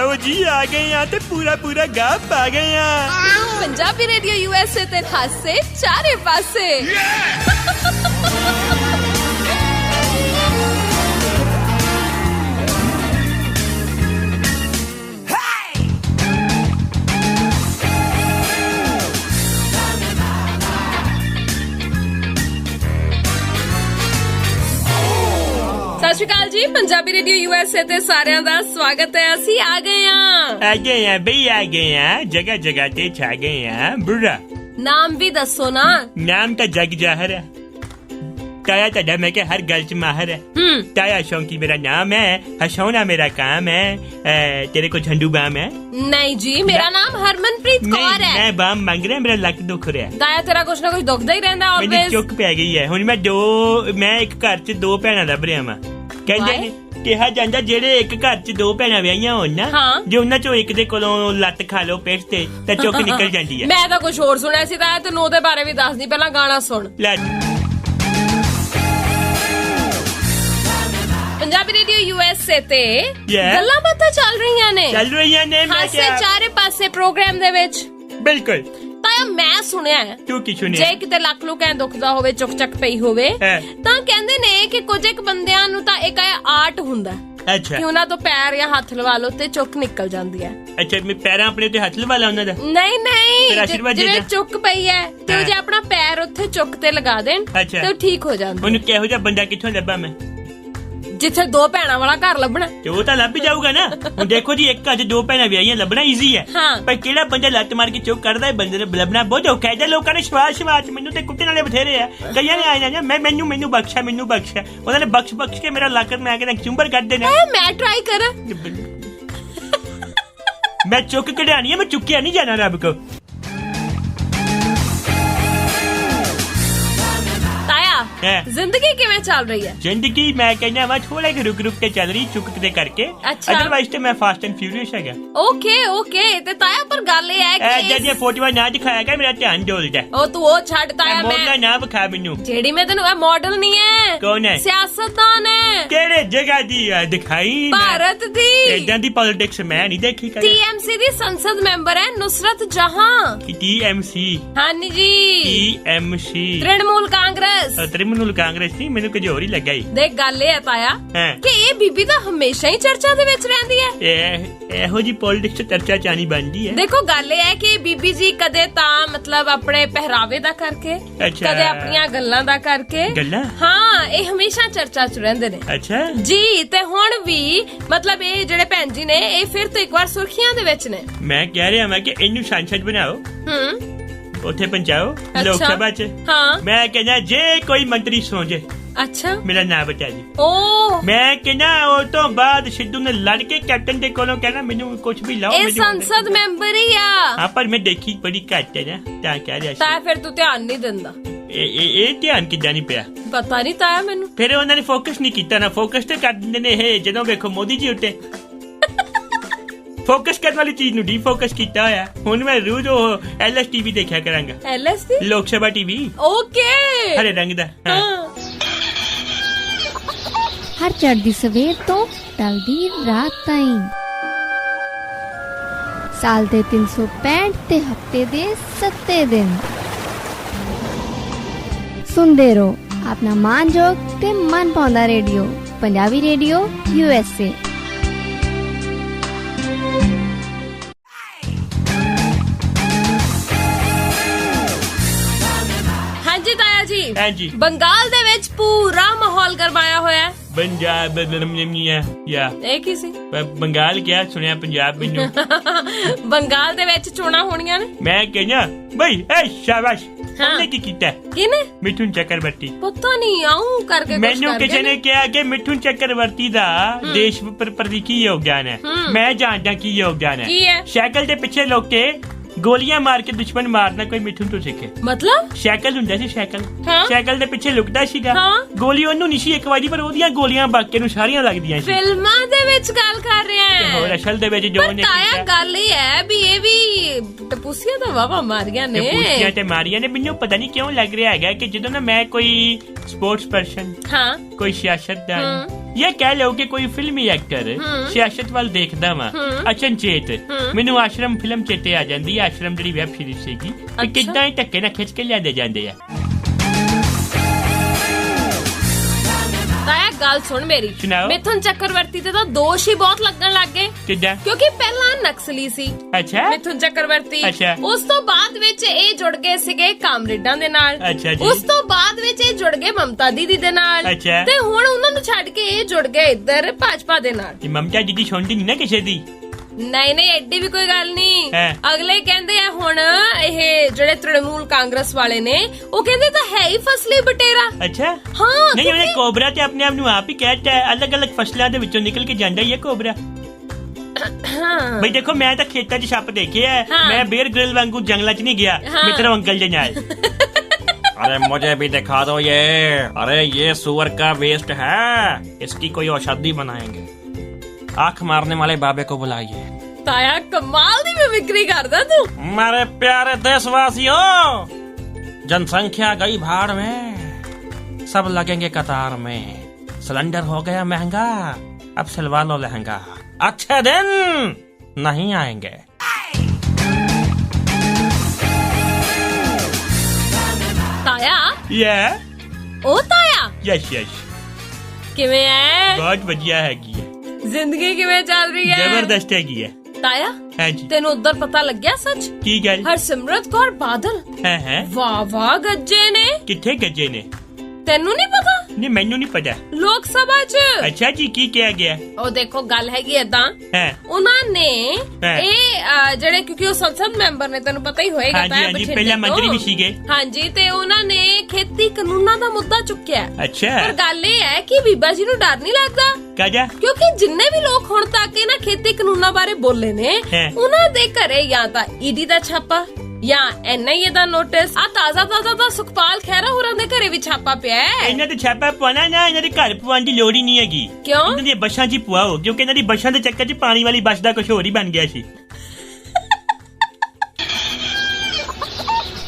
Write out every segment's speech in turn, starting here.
आओ जी आ गए यहाँ ते पूरा गा पा गए यहाँ। पंजाबी रेडियो यूएसए ते खासे चारे पासे। ਸਤਿ ਸ਼੍ਰੀ ਅਕਾਲ ਜੀ, ਪੰਜਾਬੀ ਰੇਡੀਓ यूएसए ਤੇ ਸਾਰਿਆਂ ਦਾ ਸਵਾਗਤ ਹੈ। ਅਸੀਂ ਆ ਗਏ ਹਾਂ ਬਈ ਆ ਗਏ ਆ, ਜਗ੍ਹਾ ਜਗ੍ਹਾ ਤੇ ਛਾ ਗਏ ਆ। ਬੁਰਾ ਨਾਮ ਵੀ ਦੱਸੋ ਨਾ। ਨਾਮ ਤਾਂ ਜਗ ਜਾਹਰ ਹੈ। ਤਾਇਆ ਤੁਹਾਡਾ ਮੈਂ ਕਿਹਾ ਹਰ ਗੱਲ ਚ ਮਾਹਰ ਹੈ। ਤਾਇਆ ਸ਼ੌਂਕੀ ਮੇਰਾ ਨਾਮ ਹੈ, ਹਸਾਉਣਾ ਮੇਰਾ ਕੰਮ ਹੈ। ਤੇਰੇ ਕੋ ਝੰਡੂ ਬਾਮ ਹੈ? ਨਹੀਂ ਜੀ, ਮੇਰਾ ਨਾਮ ਹਰਮਨਪ੍ਰੀਤ ਕੌਰ ਹੈ। ਮੈਂ ਬਾਮ ਮੰਗ ਰਿਹਾ, ਮੇਰਾ ਲੱਕ ਦੁਖ ਰਿਹਾ। ਤਾਇਆ ਤੇਰਾ ਕੁਛ ਨਾ ਕੁਛ ਦੁਖਦਾ ਹੀ ਰਹਿੰਦਾ ਆਲਵੇਜ਼। ਮੈਨੂੰ ਚੁੱਕ ਪੈ ਗਈ ਹੈ। ਹੁਣ ਮੈਂ ਇੱਕ ਘਰ ਚ ਦੋ ਭੈਣਾਂ ਲੱਭ ਰਿਹਾ ਵਾਂ। ਕਹਿੰਦੇ ਨੇ ਕਿਹਾ ਜਾਂਦਾ ਜਿਹੜੇ ਇੱਕ ਘਰ ਚ ਦੋ ਭੈਣਾਂ ਵਿਆਹੀਆਂ ਹੋਣ ਨਾ, ਜੇ ਉਹਨਾਂ ਚੋਂ ਇੱਕ ਦੇ ਕੋਲੋਂ ਲੱਤ ਖਾ ਲਓ ਪੇਟ ਤੇ ਤਾਂ ਚੁੱਕ ਨਿਕਲ ਜਾਂਦੀ ਹੈ। ਮੈਂ ਤਾਂ ਕੁਛ ਹੋਰ ਸੁਣਿਆ ਸੀ। ਤਾਇਆ ਤੈਨੂੰ ਉਹਦੇ ਬਾਰੇ ਵੀ ਦੱਸਦੀ, ਪਹਿਲਾਂ ਗਾਣਾ ਸੁਣ। ਪੰਜਾਬੀ ਰੇਡੀਓ यूएसए ਤੇ ਗੱਲਾਂ ਬਾਤਾਂ ਚੱਲ ਰਹੀਆਂ ਨੇ ਹਾਸੇ ਚਾਰੇ ਪਾਸੇ ਪ੍ਰੋਗਰਾਮ ਦੇ ਵਿੱਚ। ਬਿਲਕੁਲ ਤਾਇਆ ਮੈਂ ਸੁਣਿਆ ਹੈ, ਤੂੰ ਕੀ ਸੁਣਿਆ? ਜੇ ਕਿਤੇ ਲੱਕ ਲੁਕ ਐ ਦੁਖਦਾ ਹੋਵੇ, ਚੁੱਕ ਚੱਕ ਪਈ ਹੋਵੇ, ਤਾਂ ਕਹਿੰਦੇ ਨੇ ਕਿ ਕੁਝ ਇੱਕ ਬੰਦਿਆਂ ਨੂੰ ਤਾਂ ਇੱਕ ਆਰਟ ਹੁੰਦਾ ਕਿ ਉਹਨਾਂ ਤੋਂ ਪੈਰ ਜਾਂ ਹੱਥ ਲਵਾ ਲਓ ਤੇ ਚੁੱਕ ਨਿਕਲ ਜਾਂਦੀ ਹੈ। ਅੱਛਾ, ਮੈਂ ਪੈਰਾਂ ਆਪਣੇ ਤੇ ਹੱਥ ਲਵਾ ਲਾ ਉਹਨਾਂ ਦਾ? ਨਹੀਂ, ਜਿਵੇਂ ਚੁੱਕ ਪਈ ਹੈ ਤੇ ਉਹ ਜੇ ਆਪਣਾ ਪੈਰ ਉੱਥੇ ਚੁੱਕ ਤੇ ਲਗਾ ਦੇਣ ਤੇ ਉਹ ਠੀਕ ਹੋ ਜਾਂਦਾ। ਉਹਨੂੰ ਕਿਹੋ ਜਿਹਾ ਬੰਦਾ ਕਿੱਥੋਂ ਲੱਭਾਂ ਮੈਂ? ਜਿੱਥੇ ਦੋ ਭੈਣਾਂ ਵਾਲਾ ਘਰ ਲੱਭਣਾ ਤੇ ਉਹ ਤਾਂ ਲੱਭ ਜਾਊਗਾ ਨਾ। ਹੁਣ ਦੇਖੋ ਜੀ, ਇੱਕ ਘਰ 'ਚ ਦੋ ਭੈਣਾਂ ਵਿਆਹੀਆਂ ਲੱਭਣਾ ਈਜ਼ੀ ਹੈ, ਪਰ ਕਿਹੜਾ ਬੰਦਾ ਲੱਤ ਮਾਰ ਕੇ ਚੁੱਕ ਕਰਦਾ ਹੈ ਬੰਦੇ ਨੂੰ ਲੱਭਣਾ ਬਹੁਤ ਔਖਾ ਹੈ। ਲੋਕਾਂ ਨੇ ਸ਼ਵਾਸ ਮੈਨੂੰ ਤੇ ਕੁੱਟਣ ਵਾਲੇ ਬਥੇਰੇ ਆ। ਕਈਆਂ ਨੇ ਆਏ ਨਾ ਮੈਨੂੰ ਬਖਸ਼ਾ ਉਹਨਾਂ ਨੇ ਬਖਸ਼ ਕੇ ਮੇਰਾ ਲੱਕ ਮੈਂ ਕਹਿੰਦਾ ਚੁੰਬਰ ਕੱਢ ਦੇਣਾ। ਮੈਂ ਟਰਾਈ ਕਰਾਂ, ਮੈਂ ਚੁੱਕ ਕਢਾਣੀ ਹੈ, ਮੈਂ ਚੁੱਕਿਆ ਨਹੀਂ ਜਾਣਾ ਰੱਬ ਕੋ। ਜ਼ਿੰਦਗੀ ਕਿਵੇਂ ਚੱਲ ਰਹੀ ਹੈ? ਜ਼ਿੰਦਗੀ ਮੈਂ ਕਹਿੰਦਾ ਵਾ ਥੋੜਾ ਜਿਹਾ ਰੁਕ ਕੇ ਚੱਲ ਰਹੀ, ਚੁੱਕ ਤੇ ਕਰਕੇ। ਅਦਰਵਾਈਜ਼ ਤੇ ਮੈਂ ਫਾਸਟ ਐਂਡ ਫਿਊਰੀਅਸ ਹੈਗਾ। ਓਕੇ ਤੇ ਤਾਇਆ ਪਰ ਗੱਲ ਇਹ ਹੈ ਕਿ ਜਿਹੜੀਆਂ ਫੋਟੋਆਂ ਨਾ ਦਿਖਾਇਆ ਕਰ, ਮੇਰਾ ਧਿਆਨ ਡੋਲਦਾ। ਉਹ ਛੱਡ ਤਾਇਆ, ਮੈਂ ਨਾ ਵਿਖਾ ਮੈਨੂੰ। ਜਿਹੜੀ ਮੈਂ ਤੈਨੂੰ ਮਾਡਲ ਨਹੀਂ ਹੈ। ਕੌਣ ਹੈ? ਸਿਆਸਤਦਾਨ ਹੈ। ਕਿਹੜੇ ਜਗ੍ਹਾ ਦੀ ਦਿਖਾਈ? ਭਾਰਤ ਦੀ। ਏਦਾਂ ਦੀ ਪੋਲਿਟਿਕਸ ਮੈਂ ਨਹੀਂ ਦੇਖੀ ਕਦੇ। TMC ਦੀ ਸੰਸਦ ਮੈਂਬਰ ਹੈ ਨੁਸਰਤ ਜਹਾਂ। TMC? ਹਾਂਜੀ ਜੀ, TMC ਤ੍ਰਿਣਮੂਲ ਕਾਂਗਰਸ। ਤ੍ਰਿਣਮੂਲ ਕਾਂਗਰਸ ਨਹੀਂ, ਮੈਨੂੰ ਕੁਝ ਹੋਰ ਹੀ ਲੱਗਾ ਹੀ। ਦੇਖ ਗੱਲ ਇਹ ਹੈ ਤਾਇਆ ਕਿ ਇਹ ਬੀਬੀ ਤਾਂ ਹਮੇਸ਼ਾ ਹੀ ਚਰਚਾ ਦੇ ਵਿੱਚ ਰਹਿੰਦੀ ਹੈ। ਇਹੋ ਜੀ ਪੋਲਿਟਿਕਸ ਚਰਚਾ ਚਾਣੀ ਬਣਦੀ ਹੈ। ਦੇਖੋ ਗੱਲ ਇਹ ਹੈ ਕਿ ਬੀਬੀ ਜੀ ਕਦੇ ਤਾਂ ਮਤਲਬ ਆਪਣੇ ਪਹਿਰਾਵੇ ਦਾ ਕਰਕੇ, ਕਦੇ ਆਪਣੀਆਂ ਗੱਲਾਂ ਦਾ ਕਰਕੇ। ਇਹ ਹਮੇਸ਼ਾ ਚਰਚਾ ਚ ਰਹਿੰਦੇ ਨੇ। ਅੱਛਾ ਜੀ, ਤੇ ਹੁਣ ਵੀ ਮਤਲਬ ਇਹ ਜਿਹੜੇ ਭੈਣ ਜੀ ਨੇ ਇਹ ਫਿਰ ਤੋਂ ਇੱਕ ਵਾਰ ਸੁਰਖੀਆਂ ਦੇ ਵਿੱਚ ਨੇ। ਮੈਂ ਕਹਿ ਰਿਹਾ ਮੈਂ ਕਿ ਇਹਨੂੰ ਸੰਸਦ ਬਣਾਓ, ਉੱਥੇ ਪਹੁੰਚਾਓ ਲੋਕ ਸਭਾ ਚ। ਮੈਂ ਕਹਿੰਦਾ ਜੇ ਕੋਈ ਮੰਤਰੀ ਸੌਂ ਜੇ, ਮੇਰਾ ਨਾਂ ਬਤਾ ਜੀ। ਮੈਂ ਕਹਿੰਦਾ ਉਹ ਤੋਂ ਬਾਅਦ ਸਿੱਧੂ ਨੇ ਲੜ ਕੇ ਕੈਪਟਨ ਦੇ ਕੋਲੋਂ ਕਹਿਣਾ ਮੈਨੂੰ ਕੁਝ ਵੀ ਲਾਓ। ਇਹ ਸੰਸਦ ਮੈਂਬਰ ਹੀ ਆ। ਪਰ ਮੈਂ ਦੇਖੀ ਬੜੀ ਘੱਟ ਹੈ ਨਾ, ਤਾਂ ਕਹਿ ਰਿਹਾ ਸੀ। ਤਾਂ ਫਿਰ ਤੂੰ ਧਿਆਨ ਨਹੀਂ ਦਿੰਦਾ? ਇਹ ਧਿਆਨ ਕਿੱਦਾਂ ਨਹੀਂ ਪਿਆ ਪਤਾ ਨਹੀਂ ਤਾਇਆ ਮੈਨੂੰ। ਫਿਰ ਉਹਨਾਂ ਨੇ ਫੋਕਸ ਨਹੀਂ ਕੀਤਾ ਨਾ। ਫੋਕਸ ਤੇ ਕਰ ਦਿੰਦੇ ਨੇ ਇਹ ਜਦੋਂ ਵੇਖੋ ਮੋਦੀ ਜੀ ਉੱਤੇ ਫੋਕਸ ਕਰਨ ਵਾਲੀ ਚੀਜ਼ ਨੂੰ ਡੀਫੋਕਸ ਕੀਤਾ ਹੋਇਆ। ਹੁਣ ਮੈਂ ਰੋਜ਼ ਉਹ LS TV ਦੇਖਿਆ ਕਰਾਂਗਾ। LS ਲੋਕ ਸਭਾ TV। ਓਕੇ, ਹਰੇ ਰੰਗ ਦਾ। ਹਰ ਚੜ੍ਹਦੀ ਸਵੇਰ ਤੋਂ ਢਲਦੀ ਰਾਤ ਤਾਈਂ, ਸਾਲ ਦੇ 365 ਤੇ ਹਫਤੇ ਦੇ 7 ਦਿਨ ਸੁਣਦੇ ਰਹੋ ਆਪਣਾ ਮਾਨਯੋਗ ਤੇ ਮਨ ਪਾਉਂਦਾ ਰੇਡੀਓ, ਪੰਜਾਬੀ ਰੇਡੀਓ USA। ਜੀ, ਬੰਗਾਲ ਦੇ ਵਿੱਚ ਪੂਰਾ ਮਾਹੌਲ ਗਰਮਾਇਆ ਹੋਇਆ ਹੈ। ਪੰਜਾਬ ਇਹ ਕੀ ਸੀ? ਬੰਗਾਲ ਕਿਹਾ ਸੁਣਿਆ ਪੰਜਾਬ ਮੈਨੂੰ। ਬੰਗਾਲ ਦੇ ਵਿੱਚ ਚੋਣਾਂ ਹੋਣੀਆਂ ਨੇ। ਮੈਂ ਕਹਿੰਦਾ ਬਈ ਸ਼ਾਬਾਸ਼। ਉਹਨੇ ਕੀ ਕੀਤਾ? ਕਿਹਨੇ? ਮਿਠੁਨ ਚੱਕਰਵਰਤੀ। ਪਤਾ ਨਹੀਂ ਆਉਂ ਕਰਕੇ ਮੈਨੂੰ ਕਿਸੇ ਨੇ ਕਿਹਾ ਕਿ ਮਿਠੁਨ ਚੱਕਰਵਰਤੀ ਦਾ ਦੇਸ਼ ਪ੍ਰਤੀ ਕੀ ਯੋਗਦਾਨ ਹੈ। ਮੈਂ ਜਾਣਦਾ ਕੀ ਯੋਗਦਾਨ ਹੈ। ਸਾਈਕਲ ਦੇ ਪਿੱਛੇ ਲੋਕ ਕੇ ਗੋਲੀਆਂ ਮਾਰ ਕੇ ਦੁਸ਼ਮਣ ਮਾਰਨਾ ਕੋਈ ਮਿਠੁਨ ਤੋਂ ਸਿੱਖੇ। ਮਤਲਬ ਸਾਈਕਲ ਹੁੰਦਾ ਸੀ, ਸਾਈਕਲ ਦੇ ਪਿੱਛੇ ਲੁਕਦਾ ਸੀਗਾ। ਗੋਲੀ ਉਹਨੂੰ ਨਹੀਂ ਸੀ ਇੱਕ ਵਾਰੀ, ਪਰ ਉਹਦੀਆਂ ਗੋਲੀਆਂ ਬਾਕੀ ਨੂੰ ਸਾਰੀਆਂ ਲੱਗਦੀਆਂ ਸੀ। ਫਿਲਮਾਂ ਦੇ ਵਿੱਚ ਗੱਲ ਕਰ ਰਿਹਾ ਹੈ। ਹੋਰ ਅਸਲ ਦੇ ਵਿੱਚ ਜੋ ਨੇ ਕੀਤਾ ਗੱਲ ਇਹ ਹੈ ਵੀ ਇਹ ਵੀ ਟਪੂਸੀਆਂ ਤਾਂ ਵਾਵਾ ਮਾਰੀਆਂ ਨੇ। ਟਪੂਸੀਆਂ ਤੇ ਮਾਰੀਆਂ ਨੇ। ਮੈਨੂੰ ਪਤਾ ਨਹੀਂ ਕਿਉਂ ਲੱਗ ਰਿਹਾ ਹੈਗਾ ਕਿ ਜਦੋਂ ਨਾ ਮੈਂ ਕੋਈ ਸਪੋਰਟਸ ਪਰਸਨ, ਕੋਈ ਸਿਆਸਤਦਾਨ ਇਹ ਕਹਿ ਲਓ ਕਿ ਕੋਈ ਫਿਲਮੀ ਐਕਟਰ ਸਿਆਸਤ ਵੱਲ ਦੇਖਦਾ ਵਾ, ਅਚਨਚੇਤ ਮੈਨੂੰ ਆਸ਼ਰਮ ਫਿਲਮ ਚੇਤੇ ਆ ਜਾਂਦੀ ਹੈ। ਆਸ਼ਰਮ ਜਿਹੜੀ ਵੈਬ ਸੀਰੀਜ਼ ਸੀਗੀ, ਕਿੱਦਾਂ ਹੀ ਧੱਕੇ ਨਾਲ ਖਿੱਚ ਕੇ ਲਿਆਂਦੇ ਜਾਂਦੇ ਆ। ਤਾਇਆ ਗੱਲ ਸੁਣ ਮੇਰੀ, ਮਿਥੁਨ ਚੱਕਰਵਰਤੀ ਤੇ ਤਾਂ ਦੋਸ਼ ਹੀ ਬਹੁਤ ਲੱਗਣ ਲੱਗ ਗਏ। ਕਿੱਦਾਂ? ਕਿਉਂਕਿ ਪਹਿਲਾਂ ਨਕਸਲੀ ਸੀ ਮਿਥੁਨ ਚੱਕਰਵਰਤੀ, ਉਸ ਤੋਂ ਬਾਅਦ ਵਿੱਚ ਇਹ ਜੁੜ ਗਏ ਸੀਗੇ ਕਾਮਰੇਡਾਂ ਦੇ ਨਾਲ, ਉਸ ਤੋਂ ਬਾਅਦ ਵਿੱਚ ਇਹ ਜੁੜ ਗਏ ਮਮਤਾ ਦੀਦੀ ਦੇ ਨਾਲ, ਤੇ ਹੁਣ ਉਹਨਾਂ ਨੂੰ ਛੱਡ ਕੇ ਇਹ ਜੁੜ ਗਏ ਇੱਧਰ ਭਾਜਪਾ ਦੇ ਨਾਲ। ਮਮਤਾ ਦੀਦੀ ਸੁਣਦੀ ਨਹੀਂ ਨਾ ਕਿਸੇ ਦੀ। ਨਹੀਂ ਐਡੀ ਵੀ ਕੋਈ ਗੱਲ ਨਹੀਂ। ਅਗਲੇ ਕਹਿੰਦੇ ਆ ਹੁਣ ਇਹ ਜਿਹੜੇ ਤ੍ਰਿਣਮੂਲ ਕਾਂਗਰਸ ਵਾਲੇ ਨੇ, ਉਹ ਕਹਿੰਦੇ ਤਾਂ ਹੈ ਹੀ ਫਸਲੀ ਬਟੇਰਾ। ਅੱਛਾ ਹਾਂ, ਨਹੀਂ ਉਹਨੇ ਕੋਬਰਾ ਤੇ ਆਪਣੇ ਆਪ ਨੂੰ ਆਪ ਹੀ ਕਹਿਤਾ ਹੈ, ਅਲੱਗ-ਅਲੱਗ ਫਸਲਾਂ ਦੇ ਵਿੱਚੋਂ ਨਿਕਲ ਕੇ ਜਾਂਦਾ ਹੀ ਹੈ ਕੋਬਰਾ। ਬਈ ਦੇਖੋ ਮੈਂ ਤਾਂ ਖੇਤਾਂ 'ਚ ਛੱਪ ਦੇਖਿਆ, ਮੈਂ ਬੇਰ ਗ੍ਰਿਲ ਵਾਂਗੂ ਜੰਗਲਾਂ 'ਚ ਨਹੀਂ ਗਿਆ ਮਿੱਤਰ ਅੰਕਲ ਦੇ ਨਾਲ। अरे मुझे भी दिखा दो ये। अरे ये सुअर का वेस्ट है, इसकी कोई औषधि बनाएंगे। आंख मारने वाले बाबे को बुलाइए। ताया कमाल दी मिमिक्री करदा तू। मेरे प्यारे देशवासियों, जनसंख्या गई भाड़ में, सब लगेंगे कतार में। सिलेंडर हो गया महंगा, अब सिलवा लो लहंगा। अच्छे दिन नहीं आएंगे। ਤਾਇਆ ਯਸ ਕਿਵੇਂ ਐ? ਬਹੁਤ ਵਧੀਆ ਹੈਗੀ ਹੈ। ਜ਼ਿੰਦਗੀ ਕਿਵੇਂ ਚੱਲ ਰਹੀ ਹੈ? ਜ਼ਬਰਦਸਤ ਹੈਗੀ ਹੈ ਤਾਇਆ। ਹਾਂਜੀ ਤੈਨੂੰ ਉਧਰ ਪਤਾ ਲੱਗਿਆ ਸੱਚ? ਕੀ ਗੱਲ? ਹਰਸਿਮਰਤ ਕੌਰ ਬਾਦਲ ਹੈ ਵਾਹ ਗੱਜੇ ਨੇ। ਕਿੱਥੇ ਗੱਜੇ ਨੇ? ਤੈਨੂੰ ਨਹੀਂ ਪਤਾ? ਨਹੀਂ ਮੈਨੂੰ ਨਹੀਂ ਪਤਾ। ਲੋਕ ਸਭਾ 'ਚ। ਅੱਛਾ ਜੀ, ਕੀ ਕਿਹਾ ਗਿਆ? ਉਹ ਦੇਖੋ ਗੱਲ ਹੈਗੀ ਏਦਾਂ, ਉਹਨਾਂ ਨੇ ਇਹ ਜਿਹੜੇ ਕਿਉਂਕਿ ਉਹ ਸੰਸਦ ਮੈਂਬਰ ਨੇ, ਤੈਨੂੰ ਪਤਾ ਹੀ ਹੋਏਗਾ। ਹਾਂਜੀ ਪਹਿਲਾਂ ਮੰਤਰੀ ਵੀ ਸੀਗੇ। ਹਾਂਜੀ, ਤੇ ਉਹਨਾਂ ਨੇ ਖੇਤੀ ਕਾਨੂੰਨਾਂ ਦਾ ਮੁੱਦਾ ਚੁੱਕਿਆ। ਅੱਛਾ, ਪਰ ਗੱਲ ਇਹ ਹੈ ਕਿ ਬੀਬਾ ਜੀ ਨੂੰ ਡਰ ਨਹੀਂ ਲੱਗਦਾ। ਕਾਹਦਾ? ਕਿਉਂਕਿ ਜਿੰਨੇ ਵੀ ਲੋਕ ਹੁਣ ਤੱਕ ਇਹਨਾਂ ਖੇਤੀ ਕਾਨੂੰਨਾਂ ਬਾਰੇ ਬੋਲੇ ਨੇ, ਉਹਨਾਂ ਦੇ ਘਰੇ ਜਾਂ ਤਾਂ ਈਡੀ ਦਾ ਛਾਪਾ ਜਾਂ NIA ਦਾ ਨੋਟਿਸ। ਆ ਤਾਜ਼ਾ ਤਾਂ ਸੁਖਪਾਲ ਖਹਿਰਾ ਹੋਰਾਂ ਦੇ ਘਰੇ ਵੀ ਛਾਪਾ ਪਿਆ ਹੈ। ਇਹਨਾਂ ਤੇ ਛਾਪਾ ਪਵਾਣਾ ਨਾ, ਇਹਨਾਂ ਦੇ ਘਰ ਪਵਾਉਣ ਦੀ ਲੋੜ ਹੀ ਨਹੀਂ ਹੈਗੀ। ਕਿਉਂ? ਇਹਨਾਂ ਦੀਆਂ ਬੱਸਾਂ 'ਚ ਹੀ ਪਵਾਓ, ਕਿਉਂਕਿ ਇਹਨਾਂ ਦੀ ਬੱਸਾਂ ਦੇ ਚੱਕਰ 'ਚ ਪਾਣੀ ਵਾਲੀ ਬੱਸ ਦਾ ਕੁਝ ਹੋਰ ਹੀ ਬਣ ਗਿਆ ਸੀ।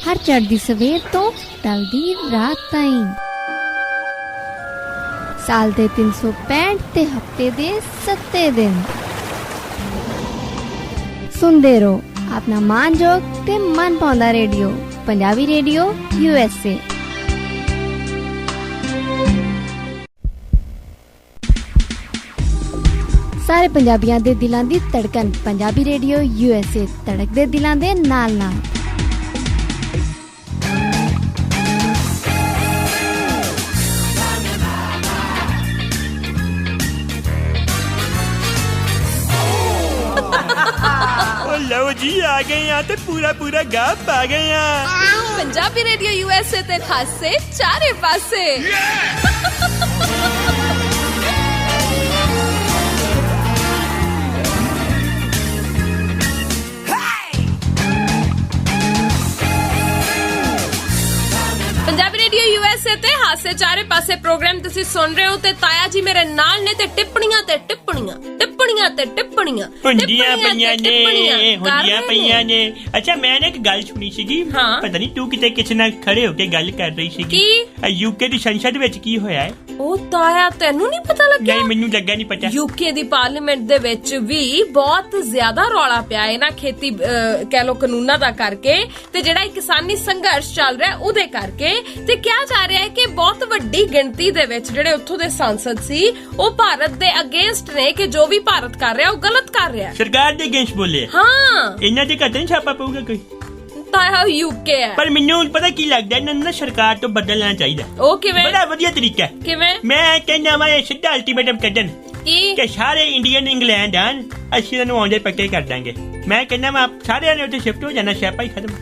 हर चढ़दी सवेर तो टलदी रात ताईं, साल दे 365 ते हफ्ते दे 7 दिन सुनदे रहो अपना मान जोग ते मन पाउंदा रेडियो, पंजाबी रेडियो USA। सारे पंजाबियां दे दिलां दी धड़कन, पंजाबी रेडियो USA, धड़कदे दिलां दे नाल नाल। ਲਓ ਜੀ, ਆ ਗਏ ਆ ਤੇ ਪੂਰਾ ਗਾਹ ਪਾ ਗਏ ਆ। ਪੰਜਾਬੀ ਰੇਡੀਓ USA ਤੇ ਹਾਸੇ ਚਾਰੇ ਪਾਸੇ। ਪੰਜਾਬੀ ਰੇਡੀਓ USA ਤੇ ਹਾਸੇ ਚਾਰੇ ਪਾਸੇ ਪ੍ਰੋਗਰਾਮ ਤੁਸੀਂ ਸੁਣ ਰਹੇ ਹੋ, ਤੇ ਤਾਇਆ ਜੀ ਮੇਰੇ ਨਾਲ ਨੇ, ਤੇ ਟਿੱਪਣੀਆਂ ਤੇ ਟਿੱਪਣੀਆਂ ਹੁੰਦੀਆਂ ਪਈਆਂ ਨੇ। ਅੱਛਾ, ਮੈਂ ਇੱਕ ਗੱਲ ਸੁਣੀ ਸੀਗੀ, ਪਤਾ ਨਹੀਂ ਤੂੰ ਕਿਤੇ ਕਿਸੇ ਨਾਲ ਖੜੇ ਹੋ ਕੇ ਗੱਲ ਕਰ ਰਹੀ ਸੀਗੀ। UK ਦੀ ਸੰਸਦ ਵਿੱਚ ਕੀ ਹੋਇਆ ਹੈ? ਉਹ ਤਾਇਆ ਤੈਨੂੰ ਨਹੀਂ ਪਤਾ ਲੱਗਿਆ? ਨਹੀਂ, ਮੈਨੂੰ ਲੱਗਾ ਨਹੀਂ ਪਤਾ। UK ਦੀ ਪਾਰਲੀਮੈਂਟ ਦੇ ਵਿੱਚ ਵੀ ਬਹੁਤ ਜ਼ਿਆਦਾ ਰੌਲਾ ਪਿਆ ਹੈ ਨਾ ਖੇਤੀ ਕਹਿ ਲੋ ਕਾਨੂੰਨਾਂ ਦਾ ਕਰਕੇ, ਤੇ ਜਿਹੜਾ ਕਿਸਾਨੀ ਸੰਘਰਸ਼ ਚੱਲ ਰਿਹਾ ਉਹਦੇ ਕਰਕੇ। ਤੇ ਕਿਹਾ ਜਾ ਰਿਹਾ ਹੈ ਕਿ ਬਹੁਤ ਵੱਡੀ ਗਿਣਤੀ ਦੇ ਵਿੱਚ ਜਿਹੜੇ ਉੱਥੋਂ ਦੇ ਸਾਂਸਦ ਸੀ, ਉਹ ਭਾਰਤ ਦੇ ਅਗੇਂਸਟ ਨੇ, ਕਿ ਜੋ ਵੀ ਭਾਰਤ ਕਰ ਰਿਹਾ ਉਹ ਗਲਤ ਕਰ ਰਿਹਾ। ਸਰਕਾਰ ਦੇ ਅਗੇਂਸਟ ਬੋਲੇ। ਹਾਂ, ਇਹਨਾਂ ਦੇ ਘਰ ਨਹੀਂ ਛਾਪਾ ਪਊਗਾ ਕੋਈ। ਤਾਇਆ UK ਹੈ। ਪਰ ਮੈਨੂੰ ਪਤਾ ਕੀ ਲੱਗਦਾ, ਇਹਨਾਂ ਨੂੰ ਸਰਕਾਰ ਤੋਂ ਬਦਲਣਾ ਚਾਹੀਦਾ। ਉਹ ਕਿਵੇਂ? ਬੜਾ ਵਧੀਆ ਤਰੀਕਾ। ਕਿਵੇਂ? ਮੈਂ ਕਹਿੰਦਾ ਵਾ ਇਹ ਸਿੱਧਾ ਅਲਟੀਮੇਟਮ ਕੱਢਣ ਕਿ ਸਾਰੇ ਇੰਡੀਅਨ ਇੰਗਲੈਂਡ ਆਣ, ਅਸੀਂ ਇਹਨੂੰ ਆਉਂਦੇ ਪੱਕੇ ਕਰ ਦਾਂਗੇ। ਮੈਂ ਕਹਿੰਦਾ ਵਾ ਸਾਰਿਆਂ ਨੇ ਉੱਥੇ ਸ਼ਿਫਟ ਹੋ ਜਾਣਾ, ਛਾਪਾ ਹੀ ਖਤਮ।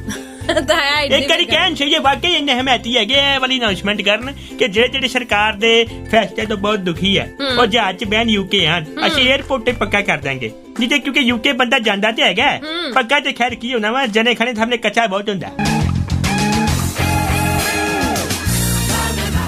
ਇੱਕ ਵਾਰੀ ਕਹਿਣ ਚਾਹੀਏ, ਵਾਕਈ ਇੰਨੇ ਹਮਾਇਤੀ ਹੈਗੇ ਇਹ ਵਾਲੀ ਅਨਾਉਂਸਮੈਂਟ ਕਰਨ ਕਿ ਜਿਹੜੇ ਸਰਕਾਰ ਦੇ ਫੈਸਲੇ ਤੋਂ ਬਹੁਤ ਦੁਖੀ ਹੈ, ਉਹ ਜਹਾਜ਼ 'ਚ ਬਹਿਣ UK ਆਣ, ਅਸੀਂ 에어ਪੋਰਟ ਤੇ ਪੱਕਾ ਕਰ ਦਾਂਗੇ। ਨਹੀਂ ਤੇ ਕਿਉਂਕਿ UK ਬੰਦਾ ਜਾਂਦਾ ਤੇ ਹੈਗਾ, ਪੱਕਾ ਤੇ ਖੈਰ ਕੀ ਹੋਣਾ ਵਾ, ਜਨੇ ਖਾਣੇ ਸਾਹਮਣੇ ਕੱਚਾ ਬਹੁਤ ਹੁੰਦਾ।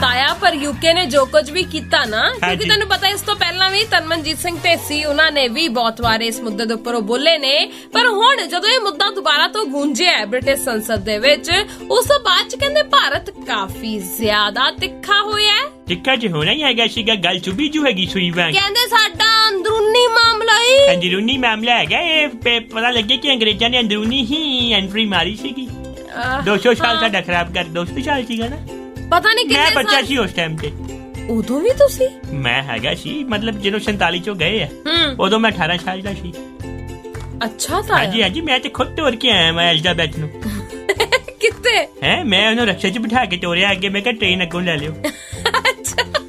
ਤਾਇਆ ਪਰ UK ਨੇ ਜੋ ਕੁਝ ਵੀ ਕੀਤਾ ਨਾ, ਕਿਉਂਕਿ ਤੈਨੂੰ ਪਤਾ ਇਸ ਤੋਂ ਪਹਿਲਾਂ ਵੀ ਤਨਮਨਜੀਤ ਸਿੰਘ ਢੇਸੀ ਉਹਨਾਂ ਨੇ ਵੀ ਬਹੁਤ ਵਾਰ ਇਸ ਮੁੱਦੇ ਦੇ ਉੱਪਰ ਬੋਲੇ ਨੇ। ਪਰ ਹੁਣ ਜਦੋਂ ਇਹ ਮੁੱਦਾ ਦੁਬਾਰਾ ਤੋਂ ਗੂੰਜਿਆ ਹੈ ਬ੍ਰਿਟਿਸ਼ ਸੰਸਦ ਦੇ ਵਿੱਚ, ਉਸ ਤੋਂ ਬਾਅਦ ਚ ਕਹਿੰਦੇ ਭਾਰਤ ਕਾਫੀ ਜ਼ਿਆਦਾ ਤਿੱਖਾ ਹੋਇਆ ਹੈ। ਟਿੱਕਾ 'ਚ ਹੋਣਾ ਹੀ ਹੈਗਾ ਸੀਗਾ, ਗੱਲ ਚੁਬੀ ਜੂ ਹੈਗੀ ਸੂਈ ਵਾਂਗ। ਕਹਿੰਦੇ ਸਾਡਾ ਅੰਦਰੂਨੀ ਮਾਮਲਾ ਹੀ ਅੰਦਰੂਨੀ ਮਾਮਲਾ ਹੈਗਾ ਇਹ। ਪਤਾ ਲੱਗੇ ਕਿ ਅੰਗਰੇਜ਼ਾਂ ਨੇ ਅੰਦਰੂਨੀ ਹੀ ਐਂਟਰੀ ਮਾਰੀ ਸੀਗੀ। 200 ਸਾਲ ਸਾਡਾ ਖਰਾਬ ਕਰ, 200 ਸਾਲ ਸੀਗਾ ਨਾ। ਪਤਾ ਨਹੀਂ ਮੈਂ ਬੱਚਾ ਸੀ ਉਸ ਟਾਈਮ ਤੇ। ਉਦੋਂ ਵੀ ਤੁਸੀਂ? ਮੈਂ ਹੈਗਾ ਸੀ, ਮਤਲਬ ਜਦੋਂ 47 ਚੋਂ ਗਏ ਆ ਉਦੋਂ ਮੈਂ 18 ਸਾਲ ਦਾ ਸੀ। ਅੱਛਾ ਤਾਂ ਹਾਂਜੀ ਹਾਂਜੀ, ਮੈਂ ਤੇ ਖੁਦ ਤੋਰ ਕੇ ਆਇਆ ਮੈਂ ਐਲਿਜ਼ਾਬੈਥ ਨੂੰ। ਕਿੱਥੇ ਹੈ ਮੈਂ ਉਹਨੂੰ ਰਕਸ਼ੇ 'ਚ ਬਿਠਾ ਕੇ ਤੋਰਿਆ ਅੱਗੇ, ਮੈਂ ਕਿਹਾ ਟ੍ਰੇਨ ਅੱਗੋਂ ਲੈ ਲਿਓ।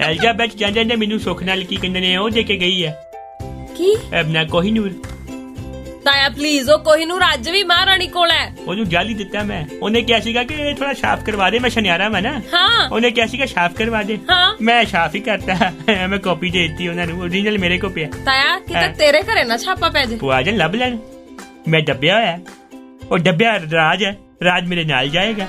ਐਲਿਜ਼ਾਬੈਥ ਜਾਂਦੇ ਨੇ ਮੈਨੂੰ ਸੁੱਖ ਨਾਲ ਕੀ ਕਹਿੰਦੇ ਨੇ ਉਹ ਦੇ ਕੇ ਗਈ ਹੈ। ਕੀ? ਆਪਣਾ ਕੋਹੀਨੂਰ। ਤਾਇਆ ਪਲੀਜ਼, ਉਹ ਕੋਹੀਨੂਰ ਅੱਜ ਵੀ ਮਹਾਰਾਣੀ ਕੋਲ ਹੈ। ਉਹਨੂੰ ਜਾਲੀ ਦਿੱਤਾ ਮੈਂ। ਉਹਨੇ ਕਿਹਾ ਸੀਗਾ ਕਿ ਥੋੜਾ ਸਾਫ਼ ਕਰਵਾ ਦੇ, ਮੈਂ ਸ਼ਨਿਆਰਾ ਮੈਂ ਨਾ। ਹਾਂ ਉਹਨੇ ਕਿਹਾ ਸੀਗਾ ਸਾਫ਼ ਕਰਵਾ ਦੇ, ਮੈਂ ਸਾਫ਼ ਹੀ ਕਰਤਾ। ਮੈਂ ਕਾਪੀ ਦੇ ਦਿੱਤੀ ਉਹਨਾਂ ਨੂੰ, ਓਰੀਜਨਲ ਮੇਰੇ ਕੋਲ ਪਿਆ। ਤਾਇਆ ਕਿਤੇ ਤੇਰੇ ਘਰੇ ਨਾ ਛਾਪਾ ਪੈ ਜੇ। ਪੁਆ ਜਾਣ ਲੱਭ ਲੈਣ, ਮੈਂ ਡੱਬਿਆ ਹੋਇਆ। ਉਹ ਡੱਬਿਆ ਰਾਜ ਹੈ, ਰਾਜ ਮੇਰੇ ਨਾਲ ਜਾਏਗਾ।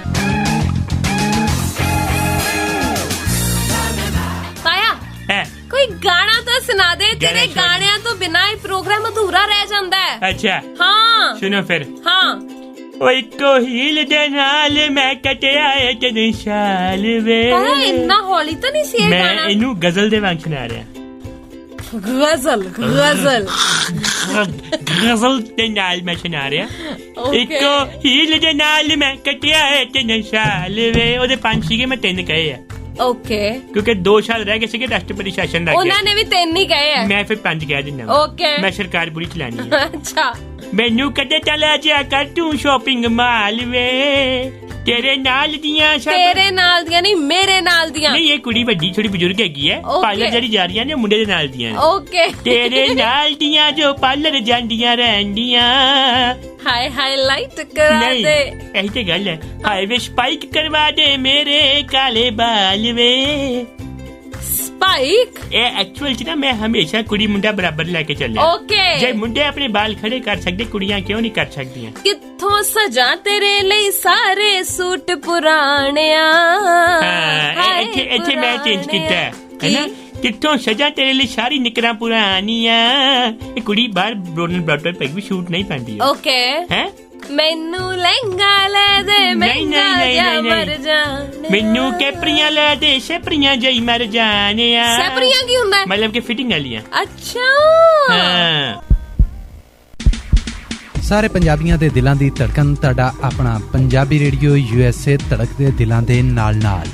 ਤਾਇਆ ਹੈ ਕੋਈ ਗਾਣਾ ਤਾਂ ਸੁਣਾ ਦੇ, ਤੇਰੇ ਗਾਣਿਆਂ ਤੋਂ ਬਿਨਾਂ ਇਹ ਪ੍ਰੋਗਰਾਮ ਅਧੂਰਾ ਰਹਿ ਜਾਂਦਾ ਹੈ। ਅੱਛਾ ਹਾਂ ਸੁਣੋ ਫਿਰ। ਹਾਂ ਉਹ ਇੱਕੋ ਹੀਲ ਦੇ ਨਾਲ ਮੈਂ ਕਟਿਆ ਏ ਤੈਨੂੰ ਸ਼ਾਲ ਵੇ। ਇੰਨਾ ਹੌਲੀ ਤਾਂ ਨਹੀਂ ਸੀ ਇਹ ਮੈਂ ਗਾਣਾ। ਇਹਨੂੰ ਗਜ਼ਲ ਦੇ ਵਾਂਗ ਸੁਣਾ ਰਿਹਾ। ਗਜ਼ਲ ਗਜ਼ਲ ਗਜ਼ਲ ਦੇ ਨਾਲ ਮੈਂ ਸੁਣਾ ਰਿਹਾ। ਇੱਕੋ ਹੀਲ ਦੇ ਨਾਲ ਮੈਂ ਕਟਿਆ ਏ ਤੈਨੂੰ ਸ਼ਾਲ ਵੇ। ਉਹਦੇ 5 ਸੀਗੇ, ਮੈਂ 3 ਕਹੇ ਆ। ਓਕੇ, ਕਿਉਂਕਿ 2 ਸਾਲ ਰਹਿ ਗਏ ਸੀਗੇ ਰਾਸ਼ਟਰਪਤੀ ਸ਼ਾਸਨ ਦਾ। ਉਹਨਾਂ ਨੇ ਵੀ 3 ਹੀ ਕਹੇ ਆ। ਮੈਂ ਫਿਰ 5 ਕਹਿ ਦਿੰਦਾ। ਓਕੇ, ਮੈਂ ਸਰਕਾਰ ਪੂਰੀ ਚਲਾਣੀ ਹੈ। ਅੱਛਾ ਮੈਨੂੰ ਕਦੇ ਚਲਾ ਜਾ ਕਰ ਤੂੰ ਸ਼ੋਪਿੰਗ ਮਾਲ ਵੇ। ਤੇਰੇ ਨਾਲ ਦੀਆਂ ਸਭ। ਤੇਰੇ ਨਾਲ ਦੀਆਂ ਨਹੀਂ, ਮੇਰੇ ਨਾਲ ਦੀਆਂ। ਨਹੀਂ, ਇਹ ਕੁੜੀ ਵੱਡੀ ਥੋੜੀ ਬਜ਼ੁਰਗ ਹੈਗੀ ਹੈ। ਪਾਰਲਰ ਜਿਹੜੀ ਜਾ ਰਹੀਆਂ ਨੇ ਮੁੰਡੇ ਦੇ ਨਾਲ ਦੀਆਂ। ਓਕੇ, ਤੇਰੇ ਨਾਲ ਦੀਆਂ ਜੋ ਪਾਰਲਰ ਜਾਂਦੀਆਂ ਰਹਿੰਦੀਆਂ। ਹਾਏ ਹਾਈਲਾਈਟ ਕਰਾ ਦੇ। ਇਹੀ ਤੇ ਗੱਲ ਹੈ। ਹਾਏ ਵੇ ਸਪਾਈਕ ਕਰਵਾ ਦੇ ਮੇਰੇ ਕਾਲੇ ਬਾਲ ਵੇ। ਸਪਾਈਕ? ਇਹ ਐਕਚੁਅਲ ਚ ਨਾ ਮੈਂ ਹਮੇਸ਼ਾ ਕੁੜੀ ਮੁੰਡਾ ਬਰਾਬਰ ਲੈ ਕੇ ਚੱਲਿਆ। ਓਕੇ, ਜੇ ਮੁੰਡੇ ਆਪਣੇ ਬਾਲ ਖੜੇ ਕਰ ਸਕਦੇ, ਕੁੜੀਆਂ ਕਿਉਂ ਨਹੀਂ ਕਰ ਸਕਦੀਆਂ? ਕਿੱਥੋਂ ਸਜਾ ਤੇਰੇ ਲਈ ਸਾਰੇ ਸੂਟ ਪੁਰਾਣਿਆ। ਹਾਂ, ਇੱਥੇ ਮੈਂ ਚੇਂਜ ਕੀਤਾ ਹੈ ਨਾ। ਕਿੱਥੋਂ ਸਜਾ ਤੇਰੇ ਲਈ ਸਾਰੀ ਨਿਕਰਾਂ ਪੁਰਾਣੀਆਂ। ਇਹ ਕੁੜੀ ਬਾਹਰ ਬ੍ਰੋਨਲ ਬਰਾਬਰ ਪੈਗ ਵੀ ਸ਼ੂਟ ਨਹੀਂ ਪਾਉਂਦੀ। ਓਕੇ ਹੈ ਮੈਨੂੰ ਲਹਿੰਗਾ ਲੈ ਦੇ, ਮਹਿੰਗਾ ਜਿਹਾ ਮਰ ਜਾਣੇ। ਮੈਨੂੰ ਕੈਪਰੀਆਂ ਲੈ ਦੇ, ਸੇਪਰੀਆਂ ਜਈ ਮਰ ਜਾਣਿਆ। ਸੇਪਰੀਆਂ ਕੀ ਹੁੰਦਾ? ਮਤਲਬ ਕਿ ਫਿਟਿੰਗ ਵਾਲੀਆਂ। ਅੱਛਾ ਹਾਂ। ਸਾਰੇ ਪੰਜਾਬੀਆਂ ਦੇ ਦਿਲਾਂ ਦੀ ਧੜਕਣ, ਤੁਹਾਡਾ ਆਪਣਾ ਪੰਜਾਬੀ ਰੇਡੀਓ USA, ਧੜਕਦੇ ਦਿਲਾਂ ਦੇ ਨਾਲ ਨਾਲ।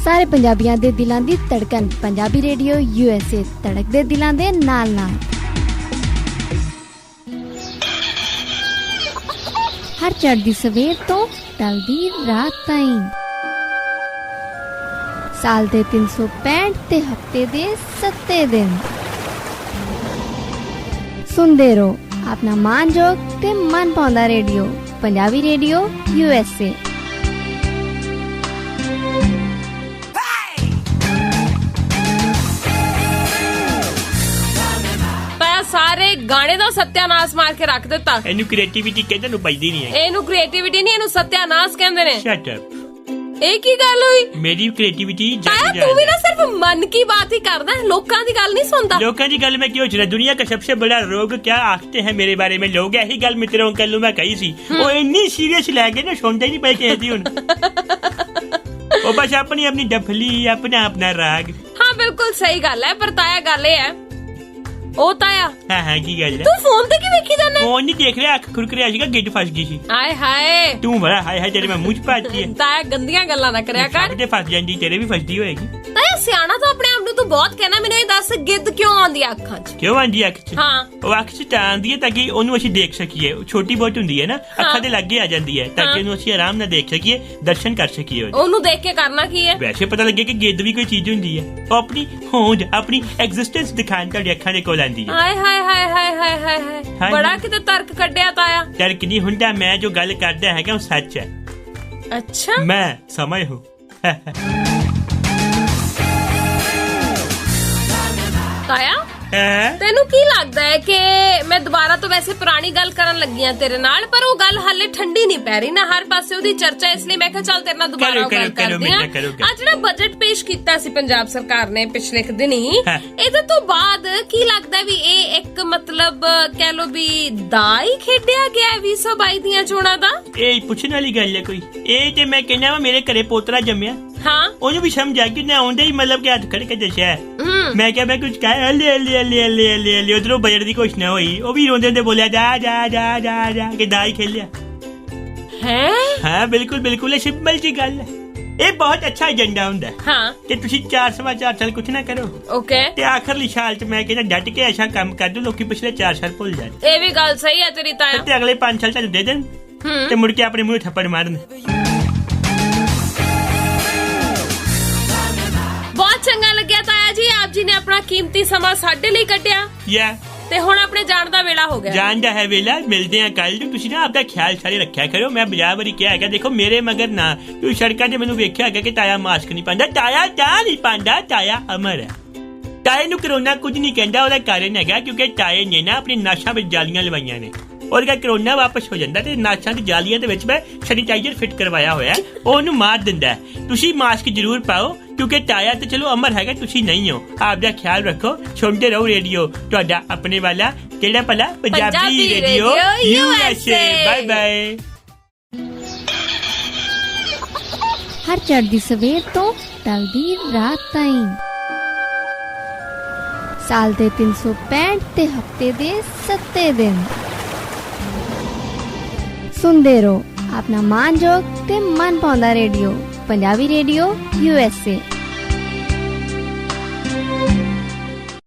ਸਾਰੇ ਪੰਜਾਬੀਆਂ ਦੇ ਦਿਲਾਂ ਦੀ ਧੜਕਣ, ਪੰਜਾਬੀ ਰੇਡੀਓ USA, ਧੜਕਦੇ ਦਿਲਾਂ ਦੇ ਨਾਲ ਨਾਲ। ਹਰ ਚੜ੍ਹਦੀ ਸਵੇਰ ਤੋਂ ਢਲਦੀ ਰਾਤ ਤਾਈਂ, ਸਾਲ ਦੇ 365 ਤੇ ਹਫਤੇ ਦੇ 7 ਦਿਨ ਸੁਣਦੇ ਰਹੋ ਆਪਣਾ ਮਾਨਯੋਗ ਤੇ ਮਨ ਭਾਉਂਦਾ ਰੇਡੀਓ, ਪੰਜਾਬੀ ਰੇਡੀਓ USA। ਸਾਰੇ ਗਾਣੇ ਦਾ ਸਤਿਆਨਾਸ਼ ਮਾਰ ਕੇ ਰੱਖ ਦਿੱਤਾ। ਇਹਨੂੰ ਕ੍ਰੀਏਟੀਵਿਟੀ ਕਹਿੰਦੇ ਨੂੰ ਬਜਦੀ ਨਹੀਂ ਹੈ। ਇਹਨੂੰ ਕ੍ਰੀਏਟੀਵਿਟੀ ਨਹੀਂ, ਇਹਨੂੰ ਸਤਿਆਨਾਸ਼ ਕਹਿੰਦੇ ਨੇ। Shut up. ਇਹ ਕੀ ਗੱਲ ਹੋਈ? ਮੇਰੀ ਕ੍ਰੀਏਟੀਵਿਟੀ ਤੂੰ ਵੀ ਨਾ ਸਿਰਫ ਮਨ ਕੀ ਬਾਤ ਹੀ ਕਰਦਾ ਹੈ, ਲੋਕਾਂ ਦੀ ਗੱਲ ਨਹੀਂ ਸੁਣਦਾ। लोगों की गल में क्यों चुना? दुनिया का सबसे बड़ा रोग क्या आखते हैं मेरे बारे में लोग? यही गल मित्रों कल मैं कही सी। वो इन्नी सीरियस लै गए ना, सुनते ही नहीं पे कहती हुन। वो बस अपनी अपनी डफली, अपना अपना राग। हाँ बिल्कुल सही गल है, पर ताया गल है ਉਹ ਤਾਇਆ। ਹਾਂ ਹਾਂ, ਕੀ ਗੱਲ ਹੈ? ਤੂੰ ਫੋਨ ਤੇ ਕੀ ਵੇਖੀ ਜਾਂਦਾ? ਫੋਨ ਨਹੀਂ ਦੇਖ ਰਿਹਾ, ਅੱਖ ਖੁਰਕ ਰਿਹਾ ਸੀਗਾ, ਗਿੱਟ ਫਸ ਗਈ ਸੀ। ਹਾਏ ਹਾਏ, ਤੂੰ ਬੜਾ ਹਾਏ ਹਾਏ ਤੇਰੇ ਮੈਂ ਮੂੰਹ ਚ ਪਾਤੀ ਹੈ। ਤਾਇਆ ਗੰਦੀਆਂ ਗੱਲਾਂ ਨਾ ਕਰਿਆ ਕਰ। ਤੇ ਫਸ ਜਾਂਦੀ, ਤੇਰੇ ਵੀ ਫਸਦੀ ਹੋਏਗੀ। ਤਾਇਆ ਸਿਆਣਾ ਤਾਂ ਆਪਣੇ ਆਪ ਨੂੰ ਤੂੰ ਬਹੁਤ ਕਹਿਣਾ। ਮੈਨੂੰ ਇਹ ਦੱਸ, ਗਿੱਧ ਕਿਉਂ ਆਉਂਦੀ ਆ ਅੱਖਾਂ 'ਚ? ਕਿਉਂ ਆਂਦੀ ਅੱਖ 'ਚ? ਹਾਂ, ਉਹ ਅੱਖ 'ਚ ਤਾਂ ਆਂਦੀ ਹੈ ਤਾਂ ਕਿ ਉਹਨੂੰ ਅਸੀਂ ਦੇਖ ਸਕੀਏ। ਛੋਟੀ ਬਹੁਤ ਹੁੰਦੀ ਹੈ ਨਾ, ਅੱਖਾਂ ਦੇ ਲਾਗੇ ਆ ਜਾਂਦੀ ਹੈ ਤਾਂ ਕਿ ਉਹਨੂੰ ਅਸੀਂ ਆਰਾਮ ਨਾਲ ਦੇਖ ਸਕੀਏ, ਦਰਸ਼ਨ ਕਰ ਸਕੀਏ। ਉਹਨੂੰ ਦੇਖ ਕੇ ਕਰਨਾ ਕੀ ਹੈ? ਵੈਸੇ ਪਤਾ ਲੱਗੇ ਕਿ ਗਿੱਧ ਵੀ ਕੋਈ ਚੀਜ਼ ਹੁੰਦੀ ਹੈ। ਉਹ ਆਪਣੀ ਹੋਂਦ, ਆਪਣੀ ਐਗਜ਼ਿਸਟੈਂਸ ਦਿਖਾਉਣ ਤੁਹਾਡੀ ਅੱਖਾਂ ਦੇ ਕੋਲ ਆਂਦੀ ਹੈ। ਹਾਏ ਹਾਏ ਹਾਏ ਹਾਏ ਹਾਏ ਹਾਏ, ਬੜਾ ਕਿਤੇ ਤਰਕ ਕੱਢਿਆ ਤਾਇਆ। ਤਰਕ ਨਹੀਂ ਹੁੰਦਾ, ਮੈਂ ਜੋ ਗੱਲ ਕਰਦਾ ਹੈਗਾ ਉਹ ਸੱਚ ਹੈ। ਅੱਛਾ, ਮੈਂ ਸਮਝ ਹੂੰ। ਤਾਇਆ ਤੈਨੂੰ ਕੀ ਲੱਗਦਾ ਹੈ ਕਿ ਮੈਂ ਦੁਬਾਰਾ ਤੋਂ ਵੈਸੇ ਪੁਰਾਣੀ ਗੱਲ ਕਰਨ ਲੱਗੀ ਆ ਤੇਰੇ ਨਾਲ, ਪਰ ਉਹ ਗੱਲ ਹਾਲੇ ਠੰਡੀ ਨਹੀਂ ਪੈ ਰਹੀ ਨਾ, ਹਰ ਪਾਸੇ ਉਹਦੀ ਚਰਚਾ, ਇਸ ਲਈ ਮੈਂ ਕਿਹਾ ਚੱਲ ਤੇਰੇ ਨਾਲ ਦੁਬਾਰਾ ਗੱਲ ਕਰਦੀ ਆ। ਆ ਜਿਹੜਾ ਬਜਟ ਪੇਸ਼ ਕੀਤਾ ਸੀ ਪੰਜਾਬ ਸਰਕਾਰ ਨੇ ਪਿਛਲੇ ਕੁ ਦਿਨੀ, ਇਹਦੇ ਤੋਂ ਬਾਅਦ ਕੀ ਲੱਗਦਾ ਵੀ ਇਹ ਇੱਕ ਮਤਲਬ ਕਹਿ ਲੋ ਵੀ ਦਾ ਹੀ ਖੇਡਿਆ ਗਿਆ 2022 ਦੀਆਂ ਚੋਣਾਂ ਦਾ? ਇਹ ਪੁੱਛਣ ਵਾਲੀ ਗੱਲ ਹੈ ਕੋਈ? ਇਹ ਤੇ ਮੈਂ ਕਹਿੰਦਾ ਵਾ ਮੇਰੇ ਘਰੇ ਪੋਤਰਾ ਜੰਮਿਆ, ਹਾਂ ਉਹਨੂੰ ਵੀ ਸਮਝ ਆ ਕਿ ਨਾ ਆਉਂਦੇ ਹੀ ਮਤਲਬ ਕਿ ਹੱਥ ਖੜ ਕੇ ਦੱਸਿਆ। ਮੈਂ ਕਿਹਾ ਮੈਂ ਕੁਝ ਕਹਾਂ ਹਲੇ ਹਲੇ ਹਲੇ ਹਲੇ ਹਲੇ ਹਲੇ ਉਧਰੋਂ ਬਜਟ ਦੀ ਘੋਸ਼ਣਾ ਹੋਈ, ਉਹ ਵੀ ਰੋਂਦੇ ਬੋਲਿਆ ਜਾ ਜਾ ਜਾ ਜਾ ਜਾ ਕਿ ਦਾ ਹੀ ਖੇਲਿਆ ਹੈ। ਹਾਂ ਬਿਲਕੁਲ ਬਿਲकुल, ਇਹ ਸਿੰਪਲ ਜੀ ਗੱਲ ਹੈ। ਇਹ ਬਹੁਤ ਅੱਛਾ ਏਜੰਡਾ ਹੁੰਦਾ ਹਾਂ ਕਿ ਤੁਸੀਂ 4.25 ਸਾਲ ਕੁਝ ਨਾ ਕਰੋ, ਓਕੇ, ਤੇ ਆਖਰਲੀ ਸਾਲ ਚ ਮੈਂ ਕਹਿੰਦਾ ਡਟ ਕੇ ਐਸਾ ਕੰਮ ਕਰ ਦੋ ਲੋਕੀ ਪਿਛਲੇ 4 ਸਾਲ ਭੁੱਲ ਜਾਣ। ਇਹ ਵੀ ਗੱਲ ਸਹੀ ਹੈ ਤੇਰੀ ਤਾਇਆ, ਤੇ ਅਗਲੇ 5 ਸਾਲ ਤੁਹਾਨੂੰ ਦੇ ਦੇਣ ਤੇ ਮੁੜ ਕੇ ਆਪਣੇ ਮੂੰਹ ਥੱਪੜ ਮਾਰਨ। ਬਹੁਤ ਚੰਗਾ ਲੱਗਿਆ ਤਾਇਆ ਜੀ, ਆਪ ਜੀ ਨੇ ਆਪਣਾ ਕੀਮਤੀ ਸਮਾਂ ਸਾਡੇ ਲਈ ਕੱਢਿਆ। ਤੇ ਹੁਣ ਆਪਣੇ ਜਾਣ ਦਾ ਵੇਲਾ ਹੋ ਗਿਆ। ਜਾਣ ਦਾ ਹੈ ਵੇਲਾ, ਮਿਲਦੇ ਆ ਕੱਲ ਨੂੰ। ਤੁਸੀਂ ਨਾ ਆਪਦਾ ਖਿਆਲ ਸਾਰੇ ਰੱਖਿਆ ਕਰੋ। ਮੈਂ ਬਾਜ਼ਾਰ ਵਾਰੀ ਕਿਹਾ ਹੈਗਾ, ਦੇਖੋ ਮੇਰੇ ਮਗਰ ਨਾ ਤੁਸੀਂ ਸੜਕਾਂ ਤੇ ਮੈਨੂੰ ਵੇਖਿਆ ਹੈਗਾ ਕਿ ਤਾਇਆ ਮਾਸਕ ਨਹੀਂ ਪਾਉਂਦਾ। ਤਾਇਆ ਚਾਹ ਨਹੀਂ ਪਾਉਂਦਾ, ਤਾਇਆ ਅਮਰ ਹੈ। ਤਾਏ ਨੂੰ ਕਰੋਨਾ ਕੁਝ ਨਹੀਂ ਕਹਿੰਦਾ, ਉਹਦਾ ਕਾਰਨ ਹੈਗਾ ਕਿਉਂਕਿ ਤਾਏ ਨੇ ਨਾ ਆਪਣੀ ਨਾਸ਼ਾਂ ਵਿੱਚ ਜਾਲੀਆਂ ਲਵਾਈਆਂ ਨੇ, ਔਰ ਅਗਰ ਕਰੋਨਾ ਵਾਪਸ ਹੋ ਜਾਂਦਾ ਤੇ ਨਾਸ਼ਾਂ ਦੀ ਜਾਲੀਆਂ ਦੇ ਵਿੱਚ ਮੈਂ ਸੈਨੀਟਾਈਜ਼ਰ ਫਿੱਟ ਕਰਵਾਇਆ ਹੋਇਆ, ਉਹਨੂੰ ਮਾਰ ਦਿੰਦਾ। ਤੁਸੀਂ ਮਾਸਕ ਜ਼ਰੂਰ ਪਾਓ ਕਿਉਂਕਿ ਤਾਇਆ ਤੇ ਚਲੋ ਅਮਰ ਹੈਗਾ, ਤੁਸੀਂ ਨਹੀਂ ਹੋ। ਆਪਦਾ ਖਿਆਲ ਰੱਖੋ, ਸੁਣਦੇ ਰਹੋ ਰੇਡੀਓ, ਤੁਹਾਡਾ ਆਪਣੇ ਵਾਲਾ ਕਿਹੜਾ ਭਲਾ, Punjabi radio USA। Bye bye. ਹਰ ਚੜ੍ਹਦੀ ਸਵੇਰ ਤੋਂ ਟਲਦੀ ਰਾਤ ਤਾਈਂ, ਸਾਲ ਦੇ 365 ਤੇ ਹਫਤੇ ਦੇ 7 ਦਿਨ ਸੁਣਦੇ ਰਹੋ ਆਪਣਾ ਮਾਨਯੋਗ ਤੇ ਮਨ ਪਾਉਂਦਾ ਰੇਡੀਓ, ਪੰਜਾਬੀ ਰੇਡੀਓ USA।